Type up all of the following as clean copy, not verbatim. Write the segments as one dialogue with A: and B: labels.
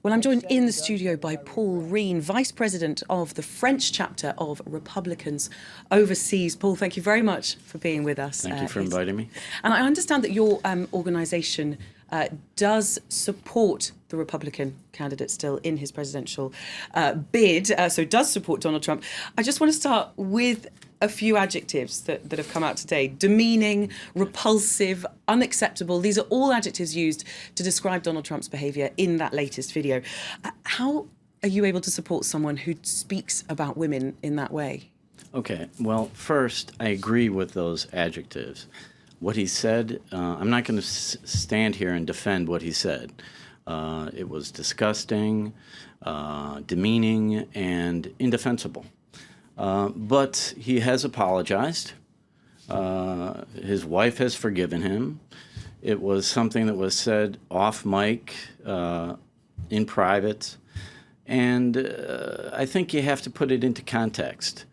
A: Well, I'm joined in the studio by Paul Reen, Vice President of the French chapter of Republicans overseas. Paul, thank you very much for being with us.
B: Thank you for inviting me.
A: And I understand that your organisation does support the Republican candidate still in his presidential bid, so does support Donald Trump. I just want to start with a few adjectives that have come out today. Demeaning, repulsive, unacceptable. These are all adjectives used to describe Donald Trump's behaviour in that latest video. How are you able to support someone who speaks about women in that way?
B: Okay, well, first, I agree with those adjectives. What he said, I'm not going to stand here and defend what he said. It was disgusting, demeaning, and indefensible. But he has apologized. His wife has forgiven him. It was something that was said off mic, in private. And I think you have to put it into context.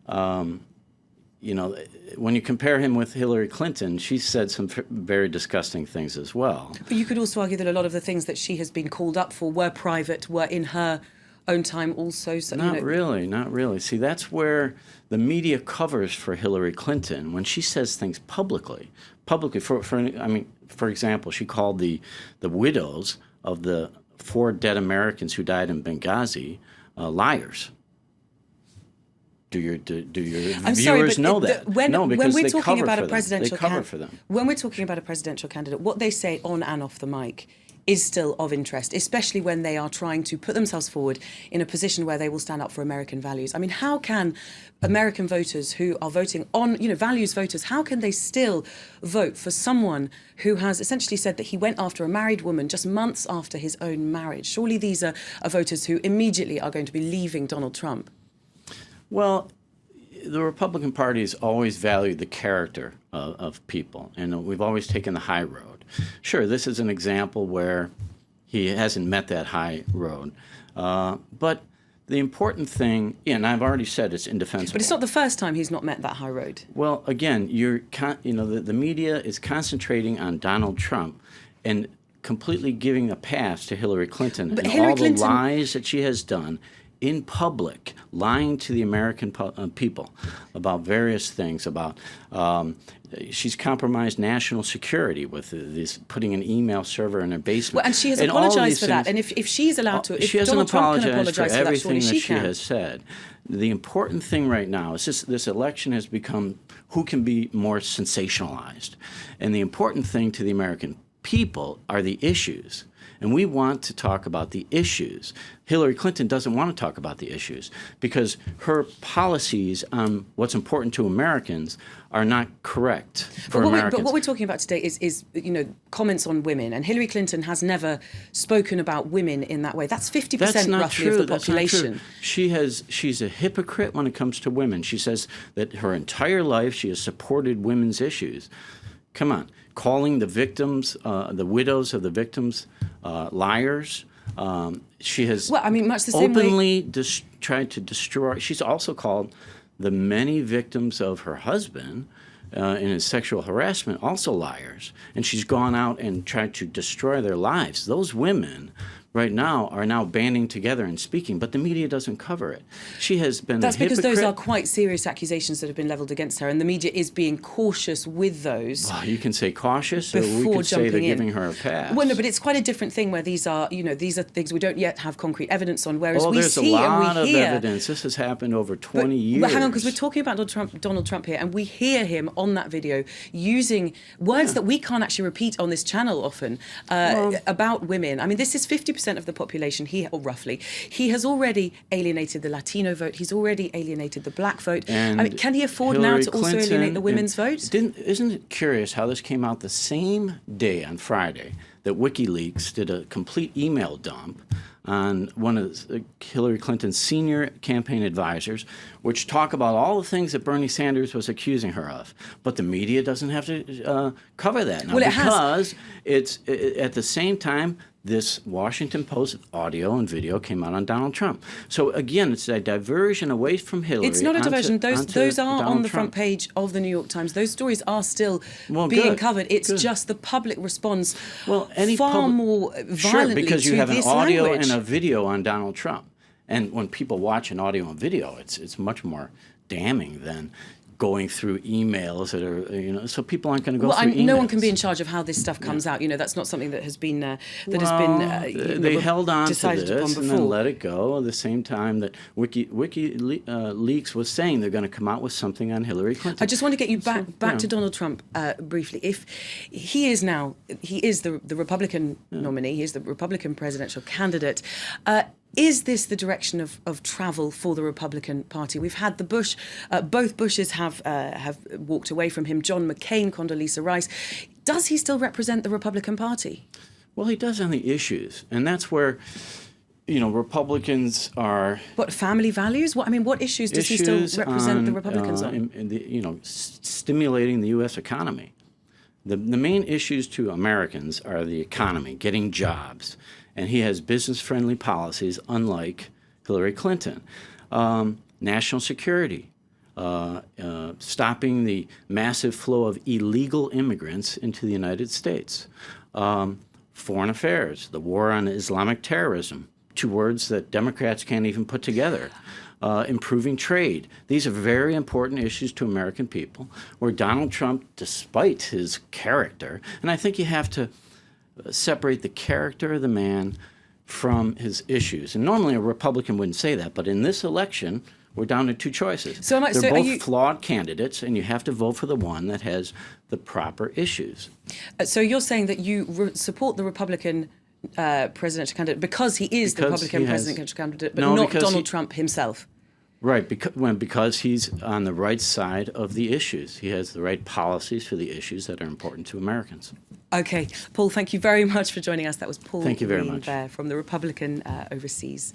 B: You know, when you compare him with Hillary Clinton, she said some very disgusting things as well.
A: But you could also argue that a lot of the things that she has been called up for were private, were in her own time also. So,
B: not really. See, that's where the media covers for Hillary Clinton when she says things publicly. For example, she called the widows of the 4 dead Americans who died in Benghazi liars. Do your viewers know that?
A: No,
B: because
A: when we're
B: they
A: talking
B: cover
A: about
B: for
A: a presidential
B: them. They cover for them.
A: When we're talking about a presidential candidate, what they say on and off the mic is still of interest, especially when they are trying to put themselves forward in a position where they will stand up for American values. I mean, how can American voters who are voting on, values voters, how can they still vote for someone who has essentially said that he went after a married woman just months after his own marriage? Surely these are voters who immediately are going to be leaving Donald Trump.
B: Well, the Republican Party has always valued the character of people, and we've always taken the high road. Sure, this is an example where he hasn't met that high road. But the important thing, and I've already said it's indefensible.
A: But it's not the first time he's not met that high road.
B: Well, again, the media is concentrating on Donald Trump and completely giving a pass to Hillary Clinton and all the lies that she has done in public, lying to the American people about various things, about she's compromised national security with this putting an email server in her basement.
A: Well, and she has apologized for that. And if she's allowed to, if Donald Trump can apologize for that, surely she can.
B: She has said. The important thing right now is this election has become who can be more sensationalized. And the important thing to the American people are the issues. And we want to talk about the issues. Hillary Clinton doesn't want to talk about the issues because her policies on what's important to Americans are not correct for Americans.
A: But what we're talking about today is comments on women. And Hillary Clinton has never spoken about women in that way. That's 50% roughly of the population.
B: That's not true. She's a hypocrite when it comes to women. She says that her entire life she has supported women's issues. Come on. Calling the victims, the widows of the victims, liars. She has
A: much the same
B: openly tried to destroy. She's also called the many victims of her husband in his sexual harassment also liars. And she's gone out and tried to destroy their lives. Those women right now are now banding together and speaking, but the media doesn't cover it. She has been
A: That's
B: a hypocrite.
A: because those are quite serious accusations that have been levelled against her, and the media is being cautious with those.
B: Well, you can say cautious, or we could say they're giving her a pass.
A: Well, no, but it's quite a different thing where these are things we don't yet have concrete evidence on, whereas we
B: there's
A: see
B: a lot
A: and we hear.
B: of evidence. This has happened over 20 years.
A: But hang on, because we're talking about Donald Trump here, and we hear him on that video using words that we can't actually repeat on this channel often about women. I mean, this is 50% of the population. Roughly, he has already alienated the Latino vote. He's already alienated the black vote.
B: And
A: can he afford
B: Hillary
A: now to also alienate the women's vote?
B: Isn't it curious how this came out the same day on Friday that WikiLeaks did a complete email dump on one of Hillary Clinton's senior campaign advisors, which talk about all the things that Bernie Sanders was accusing her of. But the media doesn't have to cover that now because it's at the same time this Washington Post audio and video came out on Donald Trump. So again, it's a diversion away from Hillary.
A: It's not a diversion. Those are
B: Donald
A: on the front
B: Trump.
A: page of the New York Times. Those stories are still
B: Well,
A: being
B: good,
A: covered. It's
B: good.
A: just the public response
B: Any
A: far more
B: Sure,
A: violently
B: because you
A: to
B: have an
A: this
B: audio
A: language.
B: and a video on Donald Trump. And when people watch an audio and video, it's much more damning than going through emails that are, so people aren't going to go through emails.
A: No one can be in charge of how this stuff comes out. That's not something that has been
B: they held on to
A: decided upon
B: this and
A: before.
B: then let it go at the same time that WikiLeaks was saying they're going to come out with something on Hillary Clinton.
A: I just want to get you back to Donald Trump briefly. If he is the Republican nominee, he is the Republican presidential candidate. Is this the direction of travel for the Republican Party? We've had both Bushes have walked away from him. John McCain, Condoleezza Rice. Does he still represent the Republican Party?
B: Well, he does on the issues, and that's where, Republicans are.
A: What, family values? What issues does he still represent the Republicans on?
B: Stimulating the U.S. economy. The main issues to Americans are the economy, getting jobs, and he has business-friendly policies, unlike Hillary Clinton. National security, stopping the massive flow of illegal immigrants into the United States. Foreign affairs, the war on Islamic terrorism, two words that Democrats can't even put together. Improving trade. These are very important issues to American people, where Donald Trump, despite his character, and I think you have to separate the character of the man from his issues. And normally a Republican wouldn't say that, but in this election, we're down to two choices. They're both flawed candidates, and you have to vote for the one that has the proper issues.
A: So you're saying that you support the Republican presidential candidate because he is the Republican presidential candidate, but not Donald Trump himself?
B: Right, because he's on the right side of the issues. He has the right policies for the issues that are important to Americans.
A: Okay, Paul, thank you very much for joining us. That was Paul
B: Thank you very
A: Reen
B: much.
A: there from the Republican overseas.